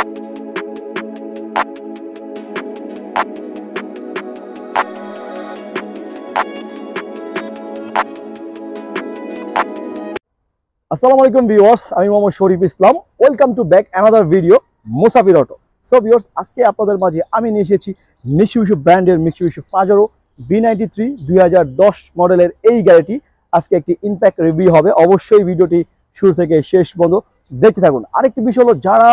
আসসালামু আলাইকুম ভিউয়ার্স, আমি Mohammad Sharif Islam. Welcome to back another video Musafir auto. So viewers, আজকে আপনাদের মাঝে আমি নিয়ে এসেছি মিৎসুবিশি ব্র্যান্ডের মিৎসুবিশি পাজেরো B93 2010 মডেলের এই গাড়িটি। আজকে একটি ইম্প্যাক্ট রিভিউ হবে, অবশ্যই ভিডিওটি শুরু থেকে শেষ পর্যন্ত দেখতে থাকুন। আরেকটি বিষয় হলো, যারা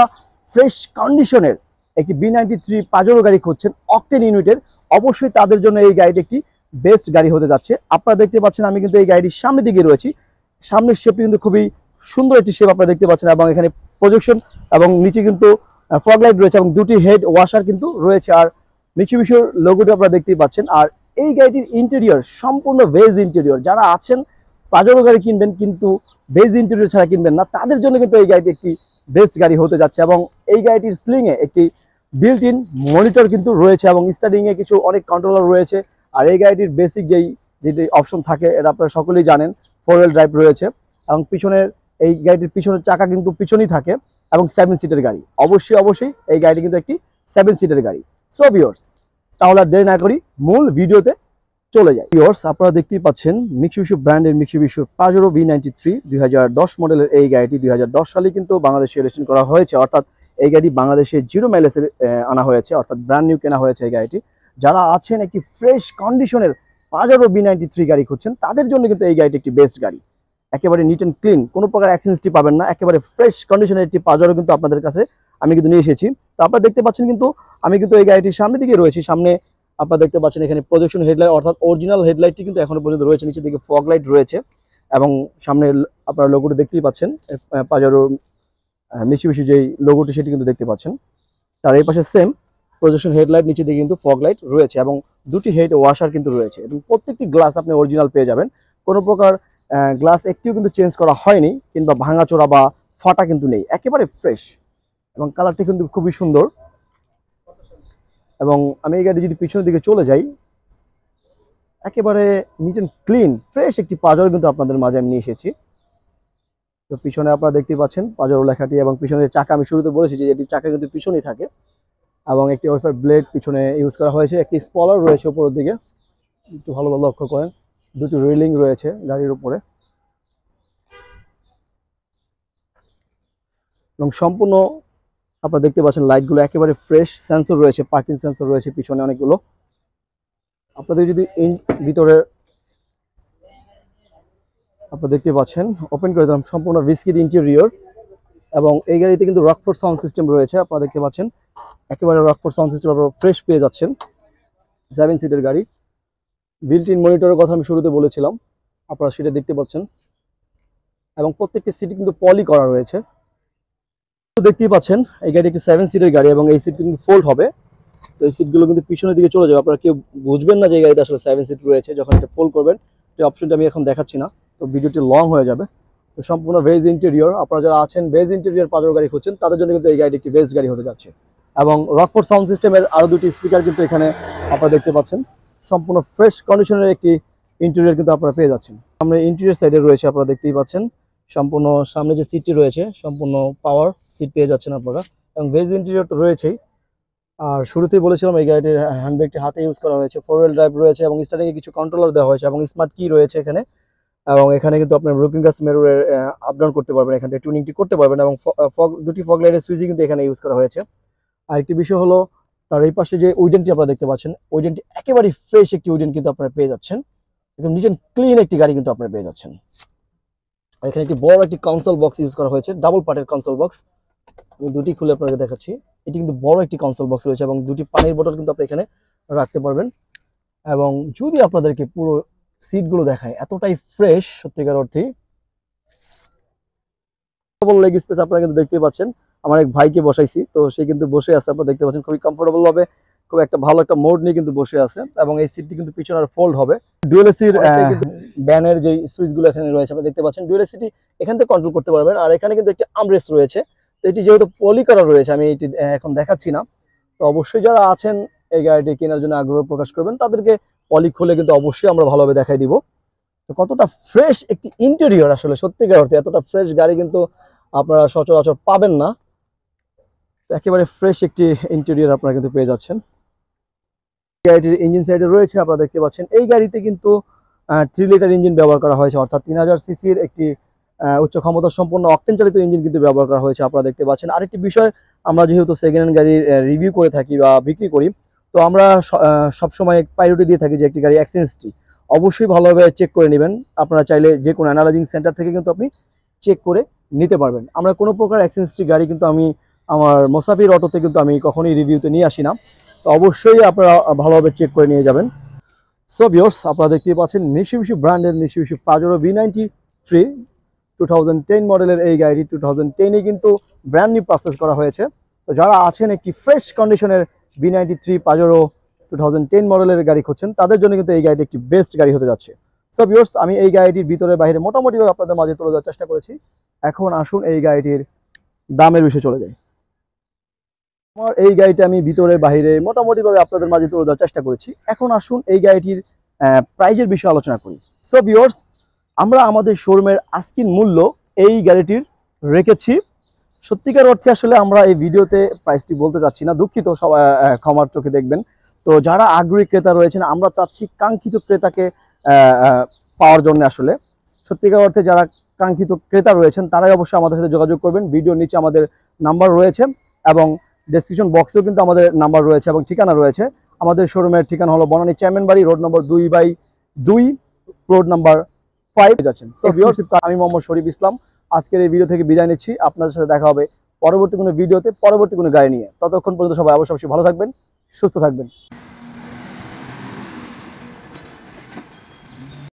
ফ্রেশ কন্ডিশনের একটি B93 পাজেরো গাড়ি খুঁজছেন অকটেন ইউনিটের, অবশ্যই তাদের জন্য এই গাড়িটি একটি বেস্ট গাড়ি হতে যাচ্ছে। আপনারা দেখতে পাচ্ছেন আমি কিন্তু এই গাড়িটির সামনের দিকে রয়েছি। সামনের শেপটি কিন্তু খুবই সুন্দর একটি শেপ আপনারা দেখতে পাচ্ছেন, এবং এখানে প্রজেকশন এবং নিচে কিন্তু ফগ লাইট রয়েছে এবং দুটি হেড ওয়াশার কিন্তু রয়েছে। আর মিৎসুবিশির লোগোটি আপনারা দেখতেই পাচ্ছেন। আর এই গাড়িটির ইন্টেরিয়র সম্পূর্ণ বেজ ইন্টেরিয়র। যারা আছেন পাজেরো গাড়ি কিনবেন কিন্তু বেজ ইন্টেরিয়র ছাড়া কিনবেন না, তাদের জন্য কিন্তু এই গাড়িটি একটি বেস্ট গাড়ি হতে যাচ্ছে। এবং এই গাড়িটির স্লিংয়ে একটি বিল্ট ইন মনিটর কিন্তু রয়েছে এবং স্টার্টিংয়ে কিছু অনেক কন্ট্রোলার রয়েছে। আর এই গাড়িটির বেসিক যেটি অপশন থাকে এটা আপনারা সকলেই জানেন, 4 হুইল ড্রাইভ রয়েছে এবং পিছনের এই গাড়িটির পিছনের চাকা কিন্তু পিছনেই থাকে এবং 7 সিটের গাড়ি। অবশ্যই এই গাড়িটি কিন্তু একটি 7 সিটের গাড়ি। সো ভিউয়ার্স, তাহলে আর দেরি না করি মূল ভিডিওতে চলে যাই। ভিউয়ার্স, আপনারা দেখতেই পাচ্ছেন মিৎসুবিশি ব্র্যান্ডের মিৎসুবিশি পাজেরো B93 2010 মডেলের এই গাড়িটি 2010 সালে কিন্তু বাংলাদেশে রেজিস্ট্রেশন করা হয়েছে, অর্থাৎ এই গাড়ি বাংলাদেশে 0 মাইলেজে আনা হয়েছে, অর্থাৎ ব্র্যান্ড নিউ কেনা হয়েছে এই গাড়িটি। যারা আছেন একটি ফ্রেশ কন্ডিশনের পাজেরো B93 গাড়ি খুঁজছেন, তাদের জন্য কিন্তু এই গাড়িটি একটি বেস্ট গাড়ি। একেবারে নিট অ্যান্ড ক্লিন, কোনো প্রকার অ্যাক্সিডেন্টটি পাবেন না, একেবারে ফ্রেশ কন্ডিশনের একটি পাজেরো কিন্তু আপনাদের কাছে আমি কিন্তু নিয়ে এসেছি। তো আপনারা দেখতে পাচ্ছেন কিন্তু আমি কিন্তু এই গাড়িটির সামনের দিকে রয়েছি। সামনে আপনারা দেখতে পাচ্ছেন এখানে প্রজেকশন হেডলাইট, অর্থাৎ অরিজিনাল হেডলাইটটি কিন্তু এখনো পর্যন্ত রয়েছে, নিচের দিকে ফগ লাইট রয়েছে এবং সামনে আপনারা লোগোটি দেখতেই পাচ্ছেন, পাজেরো মিৎসুবিশি যেই লোগোটি সেটি কিন্তু দেখতে পাচ্ছেন। তার এই পাশে সেম প্রজেকশন হেডলাইট, নিচে দিকে কিন্তু ফগ লাইট রয়েছে এবং দুটি হেড ওয়াশার কিন্তু রয়েছে এবং প্রত্যেকটি গ্লাস আপনি অরিজিনাল পেয়ে যাবেন। কোনো প্রকার গ্লাস একটিও কিন্তু চেঞ্জ করা হয়নি কিংবা ভাঙাচোরা বা ফাটা কিন্তু নেই, একেবারে ফ্রেশ এবং কালারটি কিন্তু খুবই সুন্দর। এবং আমি এই গাড়ি যদি পিছনের দিকে চলে যাই, একেবারে নিট অ্যান্ড ক্লিন ফ্রেশ একটি পাজেরো কিন্তু আপনাদের মাঝে আমি নিয়ে এসেছি। তো পিছনে আপনারা দেখতেই পাচ্ছেন পাজেরো লেখাটি এবং পিছনের চাকা, আমি শুরুতে বলেছি যে এটি চাকা কিন্তু পিছনেই থাকে এবং একটি ওয়াইফার ব্লেড পিছনে ইউজ করা হয়েছে। একটি স্পলার রয়েছে উপরের দিকে, একটু ভালোভাবে লক্ষ্য করেন, দুটি রেলিং রয়েছে গাড়ির উপরে এবং সম্পূর্ণ আপনারা দেখতে পাচ্ছেন লাইটগুলো একেবারে ফ্রেশ। সেন্সর রয়েছে, পার্কিং সেন্সর রয়েছে পিছনে অনেকগুলো। আপনাদের যদি ভিতরে আপনারা দেখতে পাচ্ছেন, ওপেন করে দিলাম, সম্পূর্ণ বিস্কিট ইন্টেরিয়র এবং এই গাড়িতে কিন্তু রকফোর্ড সাউন্ড সিস্টেম রয়েছে। আপনারা দেখতে পাচ্ছেন একেবারে রকফোর্ড সাউন্ড সিস্টেম আপনারা ফ্রেশ পেয়ে যাচ্ছেন। 7 সিটের গাড়ি, বিল্ট ইন মনিটরের কথা আমি শুরুতে বলেছিলাম, আপনারা সেটা দেখতে পাচ্ছেন এবং প্রত্যেকটি সিট কিন্তু পলি করা রয়েছে। দেখতেই পাচ্ছেন এই গাড়ি একটি 7 সিটের গাড়ি এবং এই সিট কিন্তু ফোল্ড হবে। তো এই সিটগুলো কিন্তু পিছনের দিকে চলে যাবে, আপনারা কেউ বুঝবেন না যে এই গাড়িতে আসলে 7 সিট রয়েছে যখন এটা ফোল্ড করবেন। এই অপশনটা আমি এখন দেখাচ্ছি না, তো ভিডিওটি লং হয়ে যাবে। তো সম্পূর্ণ বেজ ইন্টেরিয়র, আপনারা যারা আছেন বেজ ইন্টেরিয়র পাজেরো গাড়ি খুঁজছেন তাদের জন্য কিন্তু এই গাড়িটি একটি বেস্ট গাড়ি হতে যাচ্ছে। এবং রকফোর্ড সাউন্ড সিস্টেমের আরও দুটি স্পিকার কিন্তু এখানে আপনারা দেখতে পাচ্ছেন। সম্পূর্ণ ফ্রেশ কন্ডিশনের একটি ইন্টেরিয়র কিন্তু আপনারা পেয়ে যাচ্ছেন। সামনে ইন্টেরিয়র সাইডে রয়েছে, আপনারা দেখতেই পাচ্ছেন সম্পূর্ণ সামনে যে সিটটি রয়েছে সম্পূর্ণ পাওয়ার সিট পেয়ে যাচ্ছেন আপনারা এবং বেজ ইন্টেরিয়র তো রয়েছেই। আর শুরুতেই বলেছিলাম এই গাড়িটির হ্যান্ডব্রেকটি হাতে ইউজ করা হয়েছে, 4 হুইল ড্রাইভ রয়েছে এবং স্টার্টিংয়ে কিছু কন্ট্রোলার দেওয়া হয়েছে এবং স্মার্ট কি রয়েছে এখানে। এবং এখানে কিন্তু আপনার লুকিং গ্লাস মিররের আপ ডাউন করতে পারবেন, এখান থেকে টুনিংটি করতে পারবেন এবং দুটি ফগ লাইটের সুইচই কিন্তু এখানে ইউজ করা হয়েছে। আর একটি বিষয় হলো, তার এই পাশে যে উইডেনটি আপনারা দেখতে পাচ্ছেন, উইডেনটি একেবারে ফ্রেশ একটি উইডেন কিন্তু আপনারা পেয়ে যাচ্ছেন, একদম নিট অ্যান্ড ক্লিন একটি গাড়ি কিন্তু আপনারা পেয়ে যাচ্ছেন। এখানে একটি বড় একটি কনসোল বক্স ইউজ করা হয়েছে, ডাবল পার্টের কনসোল বক্স। আমি দুটি খুলে আপনাকে দেখাচ্ছি। এটি কিন্তু বড় একটি কনসোল বক্স রয়েছে এবং দুটি পানির বোতল কিন্তু আপনি এখানে রাখতে পারবেন। এবং যদি আপনাদেরকে পুরো সিটগুলো দেখায়, এতটাই ফ্রেশ সত্যিকার অর্থে। লেগ স্পেস আপনারা কিন্তু দেখতে পাচ্ছেন, আমার এক ভাইকে বসাইছি, তো সে কিন্তু বসে আছে, আপনারা দেখতে পাচ্ছেন খুবই কমফোর্টেবল ভাবে, খুব একটা ভালো একটা মোড নিয়ে কিন্তু বসে আছে। এবং এই সিটটি কিন্তু পিছনে আর ফোল্ড হবে। ডুয়েল এসির ব্যানের যে সুইচগুলো এখানে রয়েছে আপনারা দেখতে পাচ্ছেন, ডুয়েল এসিটি এখান থেকে কন্ট্রোল করতে পারবেন। আর এখানে কিন্তু একটি আর্মরেস্ট রয়েছে, তো এটি যেহেতু পলি করা রয়েছে আমি এটি এখন দেখাচ্ছি না। তো অবশ্যই যারা আছেন এই গাড়িটি কেনার জন্য আগ্রহ প্রকাশ করবেন, তাদেরকে পলি খুলে কিন্তু অবশ্যই আমরা ভালোভাবে দেখাই দিব। তো কতটা ফ্রেশ একটি ইন্টেরিয়র, আসলে সত্যিকার অর্থে এতটা ফ্রেশ গাড়ি কিন্তু আপনারা সচরাচর পাবেন না। তো একেবারে ফ্রেশ একটি ইন্টেরিয়র আপনারা কিন্তু পেয়ে যাচ্ছেন। গাড়িটির ইঞ্জিন সাইডে রয়েছে আপনারা দেখতে পাচ্ছেন, এই গাড়িতে কিন্তু 3 লিটার ইঞ্জিন ব্যবহার করা হয়েছে, অর্থাৎ 3000 সিসির একটি উচ্চ ক্ষমতা সম্পন্ন অকটেন চালিত ইঞ্জিন কিন্তু ব্যবহার করা হয়েছে আপনারা দেখতে পাচ্ছেন। আরেকটি বিষয়, আমরা যেহেতু সেকেন্ড হ্যান্ড গাড়ির রিভিউ করে থাকি বা বিক্রি করি, তো আমরা সবসময় প্রায়োরিটি দিয়ে থাকি যে একটি গাড়ি এক্সচেঞ্জটি অবশ্যই ভালোভাবে চেক করে নেবেন। আপনারা চাইলে যে কোনো অ্যানালাইজিং সেন্টার থেকে কিন্তু আপনি চেক করে নিতে পারবেন। আমরা কোনো প্রকার এক্সচেঞ্জটি গাড়ি কিন্তু আমি আমার মোসাফির অটোতে কিন্তু আমি কখনোই রিভিউতে নিয়ে আসি না, তো অবশ্যই আপনারা ভালোভাবে চেক করে নিয়ে যাবেন। সো ভিউয়ার্স, আপনারা দেখতে পাচ্ছেন মিৎসুবিশি ব্র্যান্ডের মিৎসুবিশি পাজেরো B93 2010 মডেলের এই গাড়িটি 2010-এ কিন্তু ব্র্যান্ড নিউ পারচেজ করা হয়েছে। তো যারা আছেন একটি ফ্রেশ কন্ডিশনের B93 পাজেরো 2010 মডেলের গাড়ি খুঁজছেন, তাদের জন্য কিন্তু এই গাড়িটি একটি বেস্ট গাড়ি হতে যাচ্ছে। সো ভিউয়ার্স, আমি এই গাড়িটির ভিতরে বাইরে মোটামুটিভাবে আপনাদের মাঝে তুলে দেওয়ার চেষ্টা করেছি। এখন আসুন এই গাড়িটির দামের বিষয়ে চলে যাই। আমার এই গাড়িটা আমি ভিতরে বাইরে মোটামুটিভাবে আপনাদের মাঝে তুলে দেওয়ার চেষ্টা করেছি। এখন আসুন এই গাড়িটির প্রাইজের বিষয়ে আলোচনা করি। সো ভিউয়ার্স, আমরা আমাদের শোরুমের আস্কিং মূল্য এই গাড়িটির রেখেছি। সত্যিকার অর্থে আসলে আমরা এই ভিডিওতে প্রাইসটি বলতে চাচ্ছি না, দুঃখিত, সবাই ক্ষমার চোখে দেখবেন। তো যারা আগ্রহী ক্রেতা রয়েছেন, আমরা চাচ্ছি কাঙ্ক্ষিত ক্রেতাকে পাওয়ার জন্য। আসলে সত্যিকার অর্থে যারা কাঙ্ক্ষিত ক্রেতা রয়েছেন তারাই অবশ্যই আমাদের সাথে যোগাযোগ করবেন। ভিডিওর নিচে আমাদের নাম্বার রয়েছে এবং ডেসক্রিপশন বক্সেও কিন্তু আমাদের নাম্বার রয়েছে এবং ঠিকানা রয়েছে। আমাদের শোরুমের ঠিকানা হলো বনানী চেয়ারম্যান বাড়ি, রোড নম্বর 2/2, রোড নাম্বার 5 যাচ্ছেন। সো ভিউয়ার্স, আমি মোহাম্মদ শরীফ ইসলাম আজকের এই ভিডিও থেকে বিদায় নিচ্ছি। আপনাদের সাথে দেখা হবে পরবর্তী কোনো ভিডিওতে, পরবর্তী কোনো গাড়ি নিয়ে। ততক্ষণ পর্যন্ত সবাই অবশ্যই ভালো থাকবেন, সুস্থ থাকবেন।